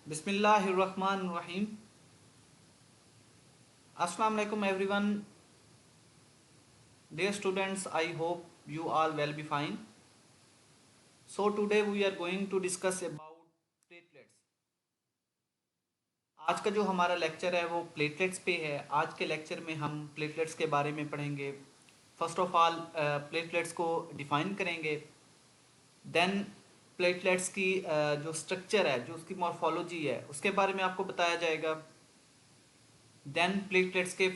Bismillahirrahmanirrahim. Assalamu alaikum everyone. Dear students, I hope you all will be fine. So today we are going to discuss about platelets. आज का जो हमारा lecture है वो platelets पे है। आज के लेक्चर में हम प्लेटलेट्स के बारे में पढ़ेंगे। फर्स्ट ऑफ ऑल प्लेटलेट्स को डिफाइन करेंगे। देन प्लेटलेट्स की जो स्ट्रक्चर है, जो उसकी मॉर्फोलॉजी है, उसके बारे में आपको बताया जाएगा। देन प्लेटलेट्स के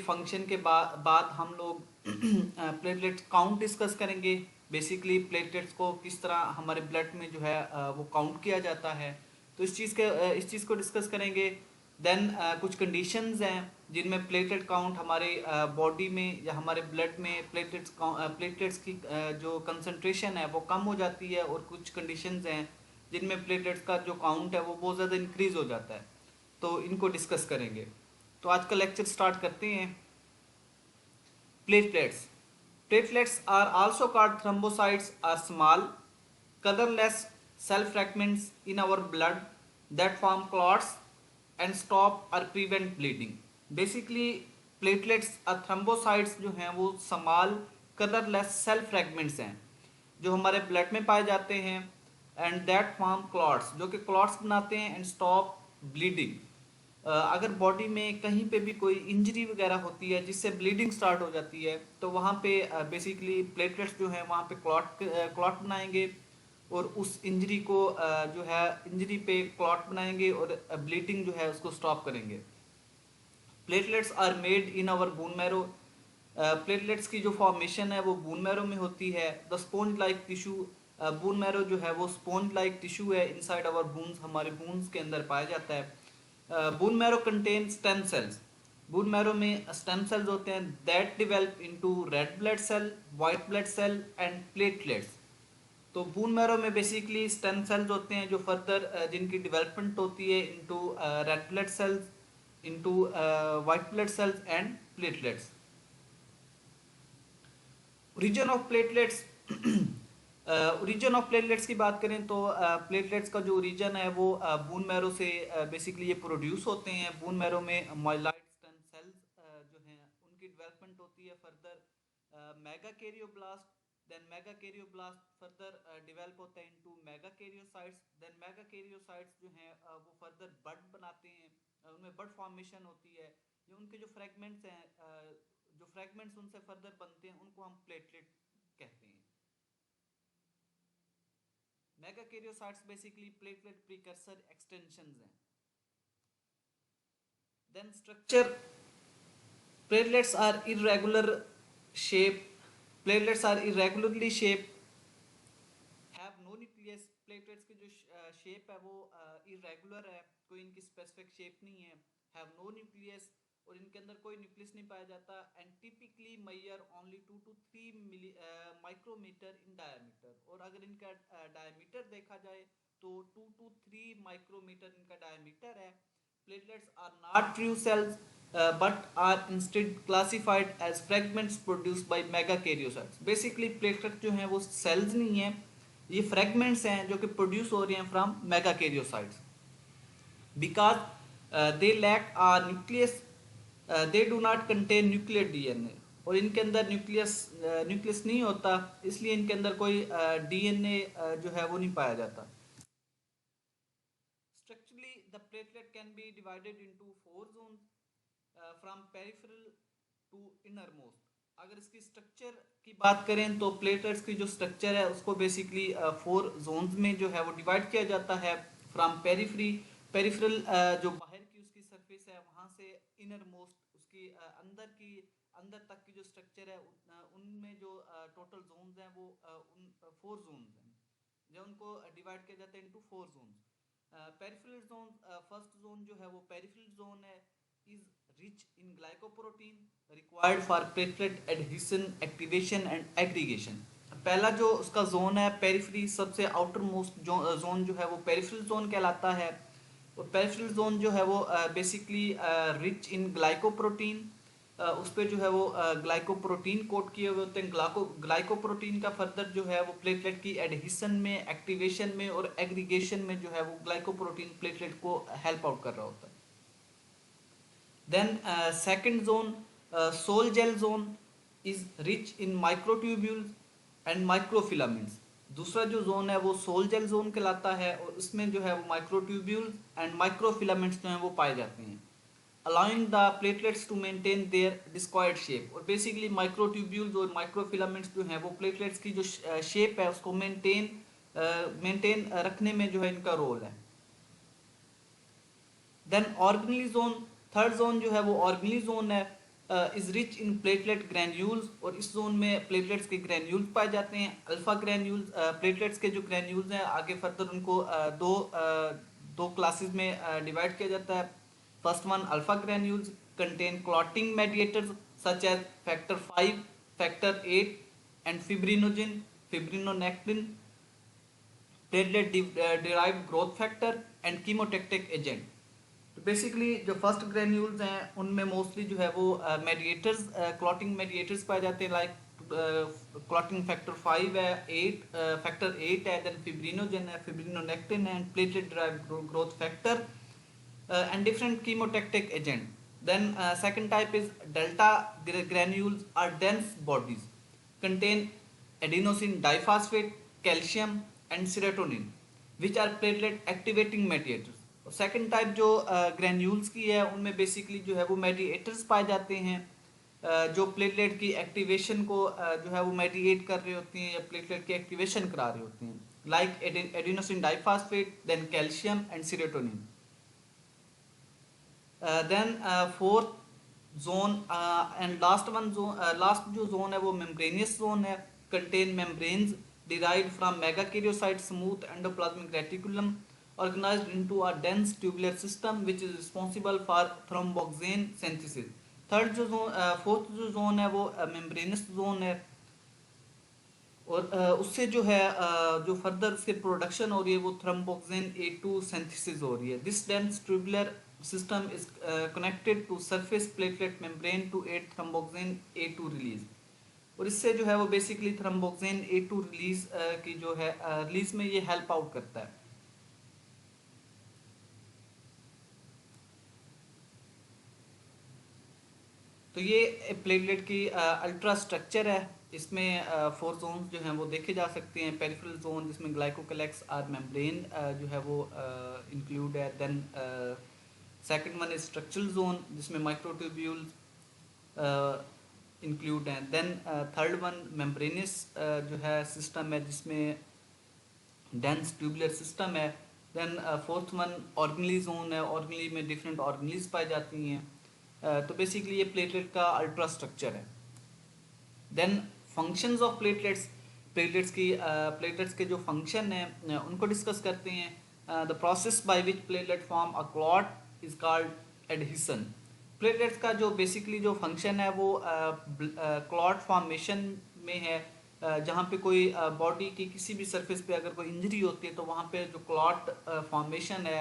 फंक्शन के बाद हम लोग प्लेटलेट काउंट डिस्कस करेंगे। बेसिकली प्लेटलेट्स को किस तरह हमारे ब्लड में जो है वो काउंट किया जाता है, तो इस चीज़ को डिस्कस करेंगे। देन कुछ कंडीशंस हैं जिनमें प्लेटलेट काउंट हमारे बॉडी में या हमारे ब्लड में प्लेटलेट्स की जो कंसंट्रेशन है वो कम हो जाती है, और कुछ कंडीशंस हैं जिनमें प्लेटलेट्स का जो काउंट है वो बहुत ज़्यादा इंक्रीज हो जाता है। तो इनको डिस्कस करेंगे। तो आज का लेक्चर स्टार्ट करते हैं। Platelets platelets are also called thrombocytes, are small colourless cell fragments in our blood that form clots and stop or prevent bleeding. Basically platelets और थ्रोम्बोसाइट्स जो हैं वो स्मॉल कलरलेस सेल फ्रैगमेंट्स हैं जो हमारे blood में पाए जाते हैं, एंड दैट फॉर्म क्लॉट्स, जो कि क्लॉट्स बनाते हैं, एंड स्टॉप ब्लीडिंग। अगर बॉडी में कहीं पे भी कोई इंजरी वगैरह होती है जिससे ब्लीडिंग स्टार्ट हो जाती है, तो वहाँ पे बेसिकली प्लेटलेट्स जो हैं वहाँ पे क्लॉट बनाएंगे, और उस इंजरी को जो है इंजरी पे क्लॉट बनाएंगे और ब्लीडिंग जो है उसको स्टॉप करेंगे। Platelets are made in our bone marrow. Platelets की जो फॉर्मेशन है वो बोन मैरो में होती है। The sponge like tissue, bone marrow जो है वो स्पॉन्ज लाइक टिश्यू है इनसाइड आवर बोन्स, हमारे बोन्स के अंदर पाया जाता है। Bone marrow contain stem cells. Bone marrow में स्टेम सेल्स होते हैं that develop into red blood cell, white blood cell and platelets. तो बोन मैरो में बेसिकली स्टेम सेल्स होते हैं जो फर्दर जिनकी डेवलपमेंट होती है into red blood cells, into white blood cells and platelets. Origin of platelets origin of platelets की बात करें तो प्लेटलेट्स का जो ओरिजिन है वो बोन मैरो से बेसिकली ये प्रोड्यूस होते हैं। बोन मैरो में माइलॉइड स्टेम सेल्स जो हैं उनकी डेवलपमेंट होती है फर्दर मेगाकैरियोब्लास्ट। देन मेगाकैरियोब्लास्ट फर्दर डेवलप होता है इनटू मेगाकैरियोसाइट्स। देन मेगाकैरियोसाइट्स जो हैं वो फर्दर बड बनाते हैं, उनमें बड फॉर्मेशन होती है। ये उनके जो फ्रेगमेंट्स हैं, जो फ्रेगमेंट्स उनसे फर्दर बनते हैं उनको हम प्लेटलेट कहते हैं। Megakaryocytes basically platelet precursor extensions हैं। Then structure, platelets are irregular shape, platelets are irregularly shaped, have no nucleus। Platelets की जो शेप है वो इरेगुलर है, कोई इनकी स्पेसिफिक शेप नहीं है। हैव नो न्यूक्लियस, और इनके अंदर कोई न्यूक्लियस नहीं पाया जाता। And typically measure only 2 to 3 micrometre in diameter, और अगर इनका डायमीटर देखा जाए तो 2 to 3 माइक्रोमीटर इनका डायमीटर है। Platelets are not true cells but are instead classified as fragments produced by megakaryocytes। Basically platelet जो हैं वो सेल्स नहीं है, ये फ्रेगमेंट्स हैं जो कि प्रोड्यूस हो रहे हैं from megakaryocytes. Because they lack a nucleus, they do not contain nuclear DNA, और इनके अंदर न्यूक्लियस नहीं होता, इसलिए इनके अंदर कोई डीएनए जो है वो नहीं पाया जाता। Structurally, the platelet can be divided into 4 zones from peripheral to innermost। अगर इसकी स्ट्रक्चर की बात करें तो प्लेटलेट्स की जो स्ट्रक्चर है उसको बेसिकली 4 जोन्स में जो है वो डिवाइड किया जाता है। फ्रॉम पेरिफरी, पेरिफेरल जो बाहर की उसकी सरफेस है वहाँ से इनर मोस्ट उसकी अंदर तक की जो स्ट्रक्चर है उनमें जो टोटल जोन्स हैं वो उन 4 जोन्स हैं, जो उनको डिवाइड किया जाता है into 4 zones. Peripheral zone, first zone जो है वो पेरिफेरल जोन है, is rich in glycoprotein required for platelet adhesion, activation and aggregation। पहला जो उसका जोन है पेरिफेरी, सबसे आउटर मोस्ट जोन जो है वो पेरिफेरल जोन कहलाता है। और पेरिफेरल जोन जो है वो बेसिकली रिच इन ग्लाइकोप्रोटीन, उस पर जो है वो ग्लाइकोप्रोटीन कोट किए हुए होते हैं। ग्लाइकोप्रोटीन का फर्दर जो है वो प्लेटलेट की एडहेशन में, एक्टिवेशन में और एग्रीगेशन में जो है वो ग्लाइकोप्रोटीन प्लेटलेट को हेल्प आउट कर रहा होता है। Then second zone, sol gel zone is rich in microtubules and microfilaments. दूसरा जो जोन है वो सोल जेल जोन कहलाता है और उसमें जो है वो माइक्रोट्यूब्यूल्स एंड माइक्रोफिलामेंट्स जो हैं वो पाए जाते हैं, allowing the platelets to maintain their discoid shape. और बेसिकली माइक्रोट्यूब्यूल्स और माइक्रोफिलामेंट्स जो हैं वो प्लेटलेट्स की जो शेप है उसको मेंटेन रखने में जो है इनका रोल है। Then organelle zone, third zone जो है वो ऑर्गेनली जोन है, is rich in platelet granules. और इस जोन में प्लेटलेट्स के ग्रैन्यूल्स पाए जाते हैं। अल्फा ग्रैन्यूल्स, प्लेटलेट्स के जो ग्रैन्यूल्स हैं आगे फर्दर उनको दो क्लासेस में डिवाइड किया जाता है। First one, alpha granules contain clotting mediators such as factor 5, factor 8 and fibrinogen, fibronectin, platelet derived growth factor and chemotactic agent. तो बेसिकली जो फर्स्ट ग्रेन्यूल्स हैं उनमें मोस्टली जो है वो मेडिएटर्स, क्लॉटिंग मेडिएटर्स पाए जाते हैं, लाइक क्लॉटिंग फैक्टर 5 है, 8 फैक्टर 8 है, देन फिब्रिनोजेन है, फिब्रिनोनेक्टिन है, platelet derived growth factor and different chemotactic agent. Then second type is delta granules are dense bodies, contain adenosine diphosphate, calcium and serotonin, which are platelet activating mediators. Second type जो granules की है उनमें basically जो है वो mediators पाए जाते हैं, जो प्लेटलेट की एक्टिवेशन को जो है वो मेडिएट कर रहे होती हैं या प्लेटलेट की एक्टिवेशन करा रहे होती हैं, like adenosine diphosphate, then calcium and serotonin. Then fourth zone and last जो जोन है वो मेम्ब्रेनियस जोन है, contain membranes derived from megakaryocyte smooth endoplasmic reticulum organized into a dense tubular system which is responsible for thromboxane synthesis. Fourth जो zone है वो membranes zone है और उससे जो है जो फर्दर उसके प्रोडक्शन हो रही है वो थ्रोम्बोक्सिन A2 सिंथेसिस हो रही है। This dense tubular system is connected to surface platelet membrane to aid thromboxane A2 release. और इससे जो है वो बेसिकली थ्रोम्बोक्सिन A2 रिलीज की जो है रिलीज में ये हेल्प आउट करता है। तो ये प्लेटलेट की अल्ट्रा स्ट्रक्चर है। इसमें 4 जोन जो हैं वो देखे जा सकते हैं। पेरिफेरल जोन जिसमें ग्लाइकोकलेक्स और मेम्ब्रेन जो है वो इंक्लूड है। Then second one is structural zone जिसमें माइक्रोट्यूब्यूल्स इंक्लूड हैं। देन थर्ड वन मेम्ब्रेनस जो है सिस्टम है जिसमें डेंस ट्यूबुलर सिस्टम है। Then fourth one organelle zone है, ऑर्गेनली में डिफरेंट ऑर्गेनलीज पाई जाती हैं। तो बेसिकली ये प्लेटलेट का अल्ट्रा स्ट्रक्चर है। Then functions of platelets, platelets के जो फंक्शन हैं उनको डिस्कस करते हैं। The process by which platelet form a clot is called adhesion. Platelets का जो बेसिकली जो फंक्शन है वो क्लॉट फॉर्मेशन में है। जहाँ पे कोई बॉडी की किसी भी सरफेस पे अगर कोई इंजरी होती है तो वहाँ पे जो क्लॉट फॉर्मेशन है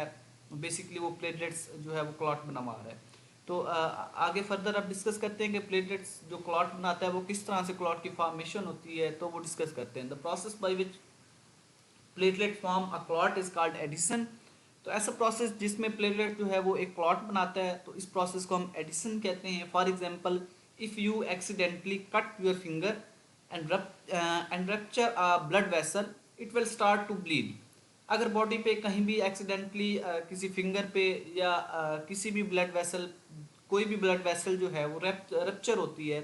बेसिकली वो प्लेटलेट्स जो है वो क्लॉट बनवा रहा है। तो आगे फर्दर अब डिस्कस करते हैं कि प्लेटलेट्स जो क्लॉट बनाता है वो किस तरह से क्लॉट की फॉर्मेशन होती है, तो वो डिस्कस करते हैं। The process by which platelet form a clot is called adhesion. तो ऐसा प्रोसेस जिसमें प्लेटलेट जो है वो एक क्लॉट बनाता है तो इस प्रोसेस को हम एडिशन कहते हैं। For example, if you accidentally cut your finger and rupture a blood vessel, it will start to bleed. अगर बॉडी पे कहीं भी एक्सीडेंटली किसी फिंगर पे या किसी भी ब्लड वेसल, कोई भी ब्लड वेसल जो है वो रप्चर होती है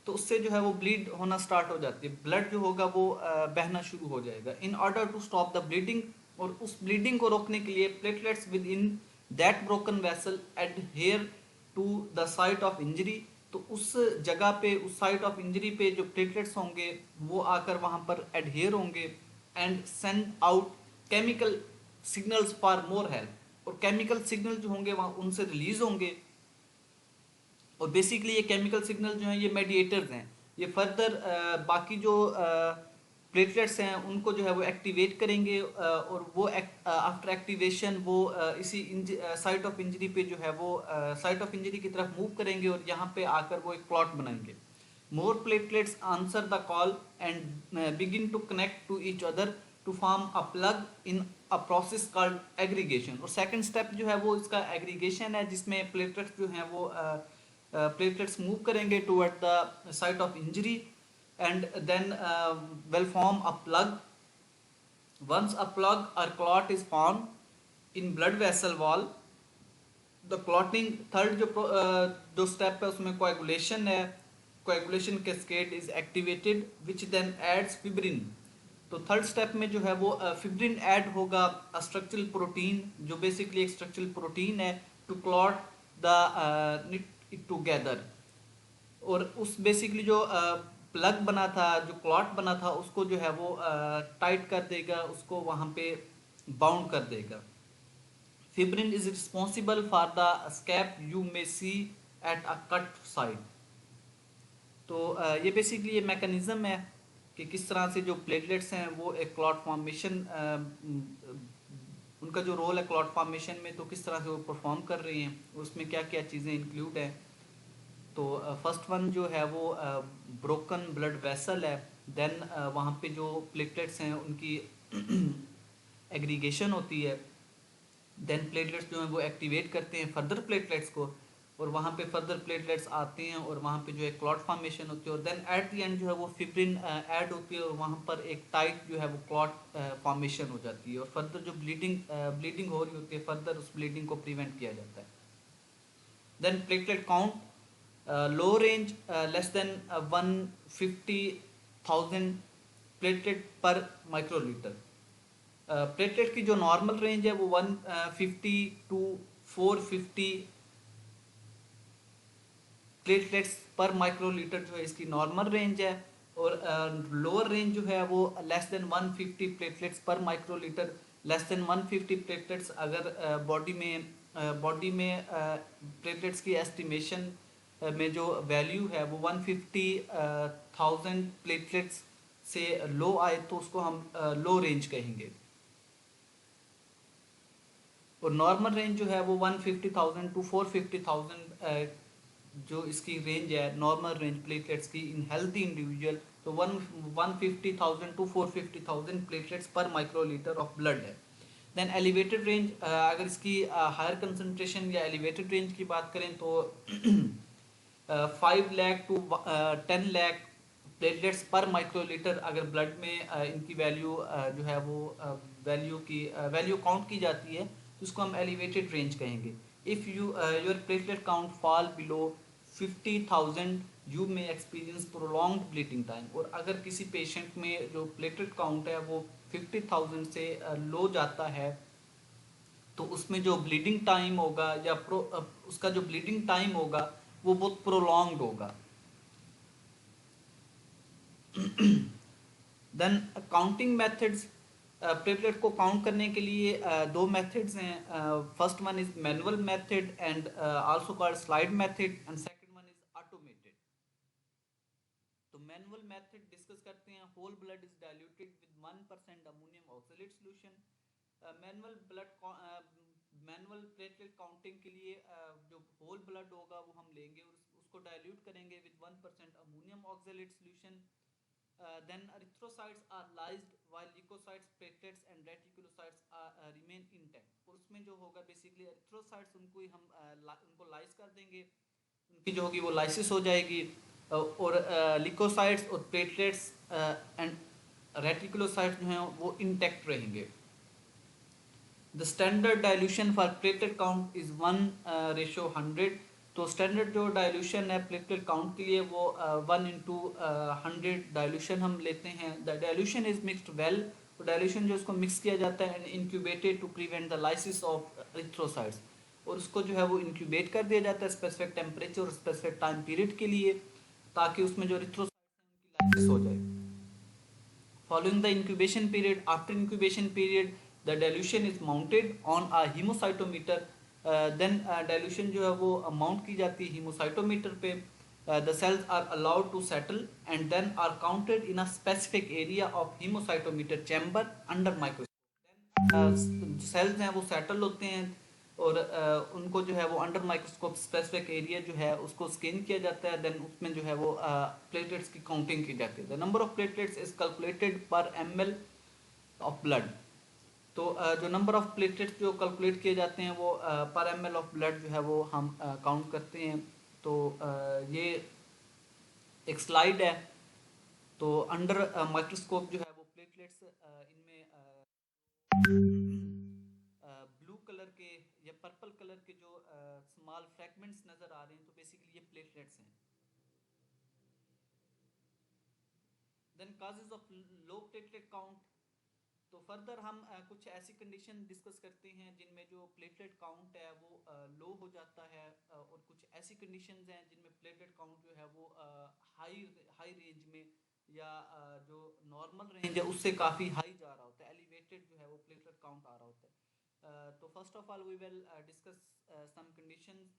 तो उससे जो है वो ब्लीड होना स्टार्ट हो जाती है, ब्लड जो होगा वो बहना शुरू हो जाएगा। In order to stop the bleeding, और उस ब्लीडिंग को रोकने के लिए platelets within that broken vessel adhere to the site of injury. तो उस जगह पे, उस साइट ऑफ इंजरी पे जो प्लेटलेट्स होंगे वो आकर वहाँ पर एडहेयर होंगे and send out chemical signals for more help. और केमिकल सिग्नल जो होंगे वहाँ उनसे रिलीज होंगे और बेसिकली ये केमिकल सिग्नल जो हैं ये मेडिएटर्स हैं। ये फर्दर बाकी जो प्लेटलेट्स हैं उनको जो है वो एक्टिवेट करेंगे, और वो आफ्टर एक्टिवेशन वो इसी साइट ऑफ इंजरी पे जो है वो साइट ऑफ इंजरी की तरफ मूव करेंगे और यहाँ पे आकर वो एक क्लॉट बनाएंगे. More platelets answer the call and begin to connect to each other to form a plug in a process called aggregation. और सेकंड स्टेप जो है वो इसका एग्रीगेशन है, जिसमें प्लेटलेट्स जो हैं वो प्लेटलेट्स मूव करेंगे toward the site of injury and then will form a plug. Once a plug or clot is formed in blood vessel wall, the clotting third जो step है उसमें coagulation है, coagulation cascade is activated which then adds fibrin. तो third step में जो है वो fibrin add होगा, स्ट्रक्चरल प्रोटीन जो बेसिकली एक स्ट्रक्चरल प्रोटीन है, to clot the it together. और उस बेसिकली जो प्लग बना था, जो क्लॉट बना था, उसको जो है वो टाइट कर देगा, उसको वहाँ पे बाउंड कर देगा. Fibrin is responsible for the scab you may see at a cut side. तो ये बेसिकली ये मैकेनिज्म है कि किस तरह से जो प्लेटलेट्स हैं वो एक क्लॉट फॉर्मेशन, उनका जो रोल है क्लॉट फॉर्मेशन में, तो किस तरह से वो परफॉर्म कर रही हैं, उसमें क्या क्या चीज़ें इंक्लूड हैं. तो फर्स्ट वन जो है वो ब्रोकन ब्लड वेसल है. देन वहाँ पे जो प्लेटलेट्स हैं उनकी एग्रीगेशन होती है. देन प्लेटलेट्स जो हैं वो एक्टिवेट करते हैं फर्दर प्लेटलेट्स को, और वहाँ पे फर्दर प्लेटलेट्स आते हैं और वहाँ पे जो है क्लॉट फॉर्मेशन होती है. और देन एट द एंड जो है वो फिब्रिन ऐड होती है और वहाँ पर एक टाइट जो है वो क्लॉट फॉर्मेशन हो जाती है, और फर्दर जो ब्लीडिंग हो रही होती है, फर्दर उस ब्लीडिंग को प्रिवेंट किया जाता है. Then platelet count, low range less than 150,000 platelet per microliter. Platelet की जो नॉर्मल रेंज है वो 150 टू 450 प्लेटलेट्स पर माइक्रोलीटर जो है इसकी नॉर्मल रेंज है. और लोअर रेंज जो है वो लेस देन 150 प्लेटलेट्स पर माइक्रोलीटर. लेस देन 150 प्लेटलेट्स अगर बॉडी में प्लेटलेट्स की एस्टिमेशन में जो वैल्यू है वो 150,000 प्लेटलेट्स से लो आए तो उसको हम लो रेंज कहेंगे. और नॉर्मल रेंज जो है वो 150,000 टू 450,000 जो इसकी रेंज है, नॉर्मल रेंज प्लेटलेट्स की इन हेल्थी इंडिविजुअल, तो 150,000 टू 450,000 प्लेटलेट्स पर माइक्रोलीटर ऑफ ब्लड है. देन एलिवेटेड रेंज, अगर इसकी हायर कंसंट्रेशन या एलिवेटेड रेंज की बात करें तो 5 लाख टू 10 लाख प्लेटलेट्स पर माइक्रोलीटर अगर ब्लड में इनकी वैल्यू जो है वो वैल्यू काउंट की जाती है, तो उसको हम एलिवेटेड रेंज कहेंगे. If your platelet count fall below 50,000 you may experience prolonged bleeding time. और अगर किसी पेशेंट में जो प्लेटलेट काउंट है वो 50,000 से लो जाता है, तो उसमें जो ब्लीडिंग टाइम होगा या उसका जो ब्लीडिंग टाइम होगा वो बहुत प्रोलॉन्ग्ड होगा. देन काउंटिंग मेथड्स, प्लेटलेट को काउंट करने के लिए दो मेथड्स हैं. First one is manual method and also called slide method, and second one is automated. तो मैनुअल मेथड डिस्कस करते हैं. Whole blood is diluted with 1% ammonium oxalate solution. Manual platelet counting के लिए जो होल ब्लड होगा वो हम लेंगे और उसको डाइल्यूट करेंगे with 1% ammonium oxalate solution. Then erythrocytes are lysed while leukocytes, platelets and reticulocytes remain intact. और उसमें जो होगा बेसिकली erythrocytes उनको ही हम उनको लाइस कर देंगे, उनकी जो होगी वो लाइसिस हो जाएगी, और ल्यूकोसाइट्स और प्लेटलेट्स एंड रेटिकुलोसाइट्स जो हैं वो इंटैक्ट रहेंगे. The standard dilution for platelet count is 1:100. तो स्टैंडर्ड जो डाइल्यूशन है प्लेटलेट काउंट के लिए वो 1:100 डाइल्यूशन हम लेते हैं. The dilution is mixed well. तो डाइल्यूशन जो इसको मिक्स किया जाता है and incubated to prevent the lysis of erythrocytes. और उसको जो है वो इंक्यूबेट कर दिया जाता है स्पेसिफिक टेम्परेचर और स्पेसिफिक टाइम पीरियड के लिए, ताकि उसमें जो एरिथ्रोसाइट्स हैं उनकी लाइसिस हो जाए. Following the incubation period, after incubation period the dilution is mounted on a hemocytometer. Then dilution जो है वो माउंट की जाती है हीमोसाइटोमीटर पे. the cells are allowed to settle and then are counted in a specific area of hemocytometer chamber under microscope. Cells हैं वो settle होते हैं और उनको जो है वो अंडर माइक्रोस्कोप स्पेसिफिक एरिया जो है उसको स्कैन किया जाता है, देन उसमें जो है वो प्लेटलेट्स की काउंटिंग की जाती है। The number of platelets is calculated पर ml ऑफ ब्लड। तो जो नंबर ऑफ प्लेटलेट्स जो कैलकुलेट किए जाते हैं वो पर ml ऑफ ब्लड जो है वो हम काउंट करते हैं। तो ये एक स्लाइड है। तो अंडर माइक्रोस्कोप जो है वो प्लेटलेट्स इनमें ब्लू कलर के या पर्पल कलर के जो स्मॉल फ्रैगमेंट्स नज़र आ रहे हैं, तो बेसिकली ये प्लेटलेट्स हैं। Then causes of low platelet count. तो फर्दर हम कुछ ऐसी कंडीशन डिस्कस करते हैं जिनमें जो प्लेटलेट काउंट है वो लो हो जाता है, और कुछ ऐसी कंडीशंस हैं जिनमें प्लेटलेट काउंट जो है वो हाई हाई रेंज में या जो नॉर्मल रेंज है उससे काफ़ी हाई जा रहा होता है, एलिवेटेड जो है वो प्लेटलेट काउंट आ रहा होता है। तो first of all we will discuss some conditions.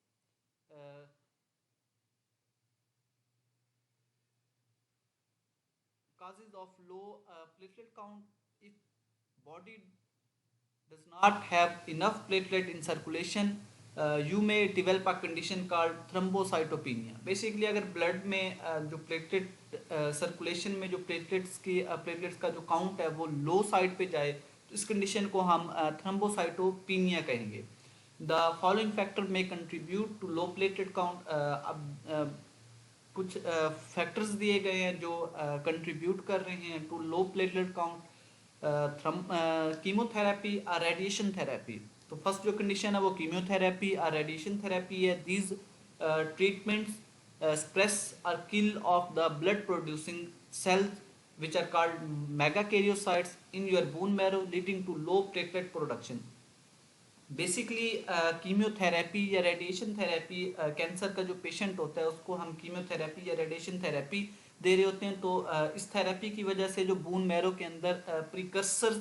Causes of low platelet count: if body does not have enough platelet in circulation, you may develop a condition called thrombocytopenia. Basically अगर blood में जो platelet circulation में जो platelets का जो count है वो लो side पे जाए तो इस कंडीशन को हम थ्रोम्बोसाइटोपिनिया कहेंगे। The following factor may contribute to low platelet count. अब कुछ फैक्टर्स दिए गए हैं जो कंट्रीब्यूट कर रहे हैं to low platelet count. Chemotherapy और रेडिएशन थेरेपी। तो फर्स्ट जो कंडीशन है वो कीमोथेरेपी और रेडिएशन थेरेपी है। दीज ट्रीटमेंट्स स्प्रेस और kill off the blood producing cells which are called megakaryocytes in your bone marrow, leading to low platelet production. Basically chemotherapy या radiation therapy, cancer का जो patient होता है उसको हम कीमियोथेरेपी या रेडिएशन थेरेपी दे रहे होते हैं। तो इस थेरेपी की वजह से जो बून मैरो के अंदर प्रिकर्सर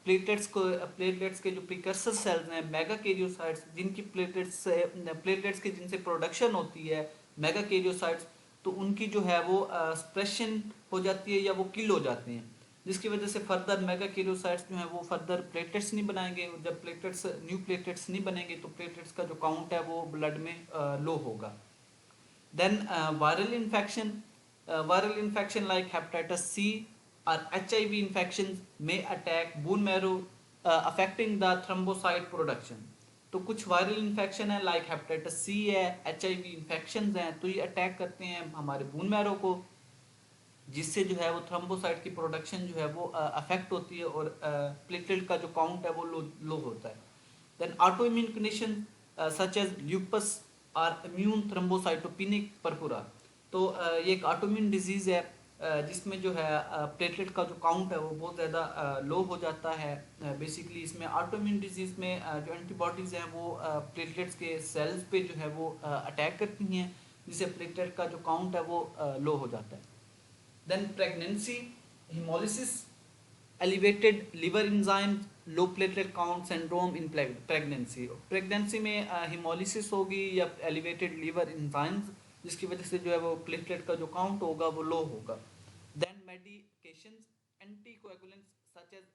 प्लेटलेट्स के जो प्रिकर्सर सेल्स हैं मेगाकैरियोसाइट्स, जिनकी प्लेटलेट्स के जिनसे प्रोडक्शन होती है मेगाकैरियोसाइट्स, तो उनकी जो है वो स्प्रेशन हो जाती है या वो किल हो जाते हैं, जिसकी वजह से फर्दर मेगाकैरियोसाइट्स जो हैं वो फर्दर प्लेटलेट्स नहीं बनाएंगे। और जब न्यू प्लेटलेट्स नहीं बनेंगे तो प्लेटलेट्स का जो काउंट है वो ब्लड में लो होगा। Then viral infection like hepatitis C और HIV infection may attack bone marrow affecting the thrombocyte production. तो कुछ वायरल इन्फेक्शन है लाइक हेपेटाइटिस सी है, HIV इन्फेक्शन हैं, तो ये अटैक करते हैं हमारे बोन मैरो को, जिससे जो है वो थ्रोम्बोसाइट की प्रोडक्शन जो है वो अफेक्ट होती है और प्लेटलेट का जो काउंट है वो लो होता है। Then auto immune condition such as lupus और इम्यून थ्रोम्बोसाइटोपिनिक पर्पुरा। तो ये एक ऑटो इम्यून डिजीज़ है जिसमें जो है प्लेटलेट का जो काउंट है वो बहुत ज़्यादा लो हो जाता है। बेसिकली इसमें ऑटो इम्यून डिजीज़ में जो एंटीबॉडीज़ हैं वो प्लेटलेट्स के सेल्स पे जो है वो अटैक करती हैं, जिससे प्लेटलेट का जो काउंट है वो लो हो जाता है। Then pregnancy, hemolysis, elevated liver enzymes, low platelet count syndrome in pregnancy. Pregnancy में hemolysis होगी या elevated liver enzymes, जिसकी वजह से जो है वो प्लेटलेट का जो काउंट होगा वो लो होगा। Then medications, anticoagulants such as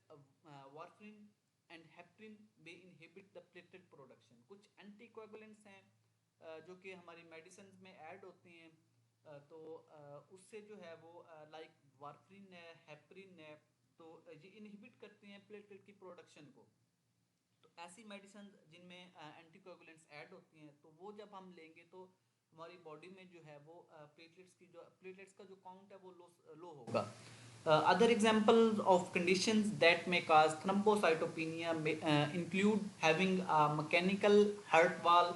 warfarin and heparin may inhibit the platelet production. कुछ anticoagulants हैं जो कि हमारी मेडिसिन में ऐड होते हैं, तो उससे जो है वो लाइक वारफरिन है, हेपरिन है, तो ये इनहिबिट करते हैं प्लेटलेट की प्रोडक्शन को। तो ऐसी मेडिसिन जिनमें एंटीकोगुलेंट्स ऐड होती हैं तो वो जब हम लेंगे तो हमारी बॉडी में जो है वो प्लेटलेट्स का जो काउंट है वो लो होगा। Other examples of conditions that may cause thrombocytopenia may include having a mechanical heart valve,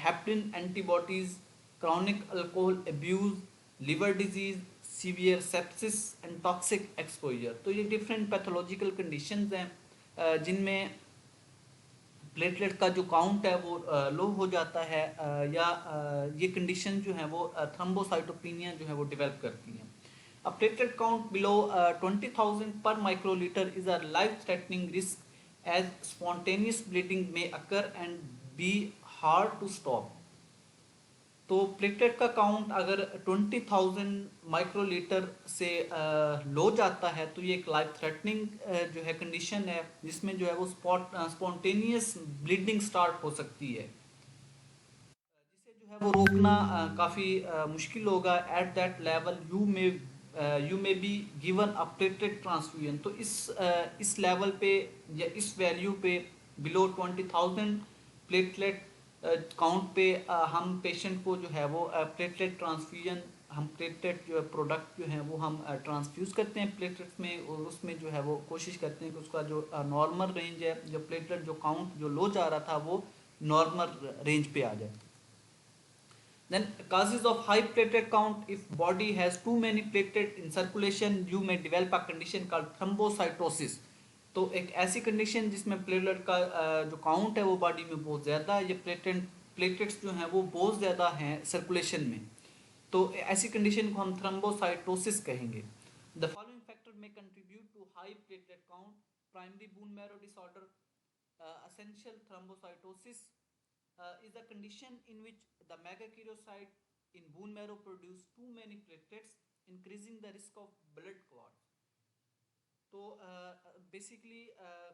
heparin antibodies, chronic alcohol abuse, liver disease, severe sepsis and toxic exposure. तो ये different pathological conditions हैं जिनमें platelet का जो count है वो लो हो जाता है, या ये कंडीशन जो है वो थ्रोम्बोसाइटोपिनिया जो है वो डेवलप करती हैं। A platelet count below 20,000 per microliter is a life-threatening risk as spontaneous bleeding may occur and be hard to stop. तो प्लेटलेट का काउंट अगर 20,000 माइक्रोलीटर से लो जाता है तो ये एक लाइफ थ्रेटनिंग जो है कंडीशन है, जिसमें जो है वो स्पॉन्टेनियस ब्लीडिंग स्टार्ट हो सकती है, जिसे जो है वो रोकना काफ़ी मुश्किल होगा। At that level you may be given a platelet transfusion. तो इस लेवल पे या इस वैल्यू पे बिलो 20,000 प्लेटलेट काउंट पे हम पेशेंट को जो है वो प्लेटलेट ट्रांसफ्यूजन, हम प्लेटलेट जो है प्रोडक्ट जो है वो हम ट्रांसफ्यूज़ करते हैं प्लेटलेट्स में, और उसमें जो है वो कोशिश करते हैं कि उसका जो नॉर्मल रेंज है, जो प्लेटलेट जो काउंट जो लो जा रहा था वो नॉर्मल रेंज पे आ जाए। Then causes of high platelet count: if body has too many platelet in circulation, you may develop a condition called thrombocytosis। तो एक ऐसी कंडीशन जिसमें प्लेटलेट का जो काउंट है वो बॉडी में बहुत ज़्यादा है, ये प्लेटलेट्स जो हैं वो बहुत ज़्यादा हैं सर्कुलेशन में, तो ऐसी कंडीशन को हम थ्रोम्बोसाइटोसिस कहेंगे। The following factor may contribute to high platelet count: primary bone marrow disorder, essential thrombocytosis is a condition in which the megakaryocyte in bone marrow produce too many platelets, increasing the risk of blood clots। तो basically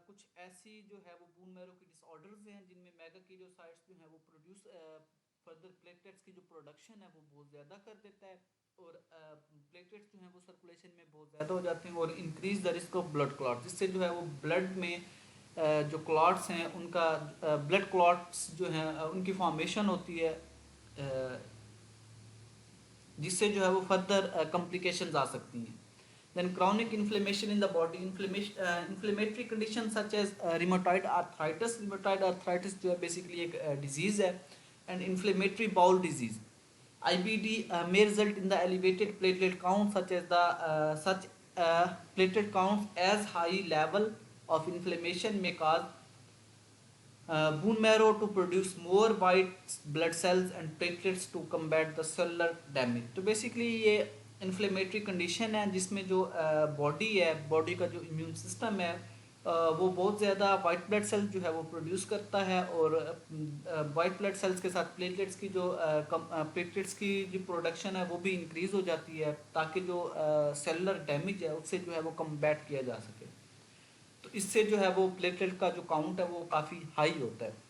कुछ ऐसी जो है वो बून marrow की disorders हैं जिनमें megakaryocytes जो हैं वो प्रोड्यूस फर्दर प्लेटलेट्स की जो प्रोडक्शन है वो बहुत ज़्यादा कर देता है, और प्लेटलेट्स जो हैं वो सर्कुलेशन में बहुत ज़्यादा हो जाते हैं और increase the risk of blood clot, जिससे जो है वो ब्लड में जो क्लॉट्स हैं उनका ब्लड क्लॉट्स जो हैं उनकी फॉर्मेशन होती है, जिससे जो है वो फर्दर कॉम्प्लिकेशंस आ सकती हैं। Then chronic inflammation in the body, inflammatory conditions such as rheumatoid arthritis। rheumatoid arthritis जो है basically एक disease है, and inflammatory bowel disease IBD may result in the elevated platelet count, such platelet counts as high level of inflammation may cause bone marrow to produce more white blood cells and platelets to combat the cellular damage। तो basically ये inflammatory condition है जिसमें जो body है, body का जो immune system है वो बहुत ज़्यादा वाइट ब्लड सेल जो है वो प्रोड्यूस करता है, और वाइट ब्लड सेल्स के साथ प्लेटलेट्स की जो प्रोडक्शन है वो भी इंक्रीज़ हो जाती है, ताकि जो सेलुलर डैमेज है उससे जो है वो कम्बैट किया जा सके। तो इससे जो है वो प्लेटलेट का जो काउंट है वो काफ़ी हाई होता है।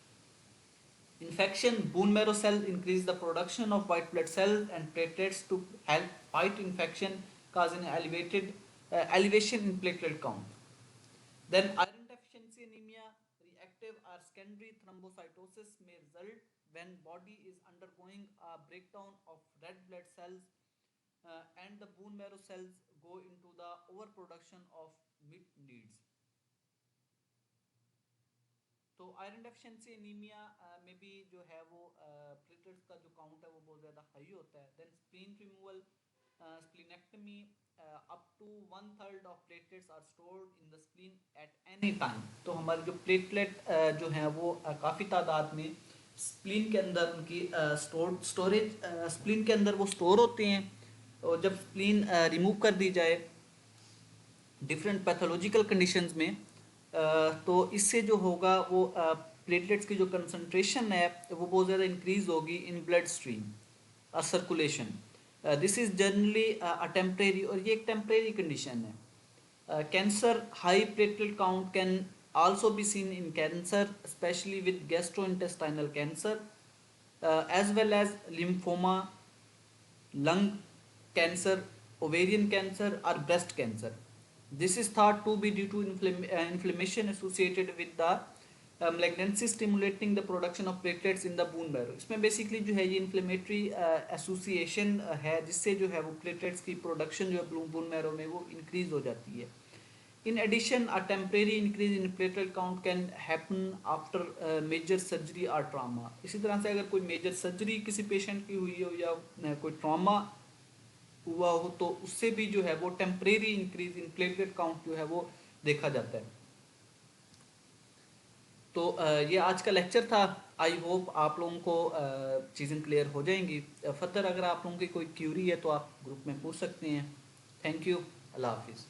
Infection: bone marrow cells increase the production of white blood cells and platelets to help fight infection, causing elevation in platelet count. Then iron deficiency anemia, reactive or secondary thrombocytosis may result when body is undergoing a breakdown of red blood cells and the bone marrow cells go into the overproduction of meat needs। तो iron deficiency anaemia में भी जो है वो platelets का जो count है वो बहुत ज़्यादा हाई होता है। Then spleen removal, splenectomy, up to 1/3 of platelets are stored in the spleen at any time. तो हमारे जो प्लेटलेट जो हैं वो काफ़ी तादाद में स्प्लीन के अंदर उनकी स्टोरेज स्प्लीन के अंदर वो स्टोर होते हैं, और जब स्प्लीन रिमूव कर दी जाए डिफरेंट पैथोलॉजिकल कंडीशंस में तो इससे जो होगा वो प्लेटलेट्स की जो कंसंट्रेशन है वो बहुत ज़्यादा इंक्रीज होगी in blood stream circulation. This is generally a temporary, और ये एक टेम्परेरी कंडीशन है। Cancer: high platelet count can also be seen in cancer, especially with gastrointestinal cancer as well as lymphoma, lung cancer, ovarian cancer or breast cancer। This is thought to be due to inflammation associated with the malignancy stimulating the production of platelets in the bone marrow। इसमें basically जो है ये inflammatory association है जिससे जो है वो platelets की प्रोडक्शन जो है बोन मैरो में वो इंक्रीज हो जाती है। In addition, a temporary increase in platelet count can happen after major surgery or trauma। इसी तरह से अगर कोई मेजर सर्जरी किसी पेशेंट की हुई हो या कोई ट्रॉमा हुआ हो तो उससे भी जो है वो temporary increase in platelet count जो है वो देखा जाता है। तो ये आज का लेक्चर था। आई होप आप लोगों को चीज़ें क्लियर हो जाएंगी। फर्दर अगर आप लोगों की कोई क्यूरी है तो आप ग्रुप में पूछ सकते हैं। Thank you. अल्लाह हाफिज़।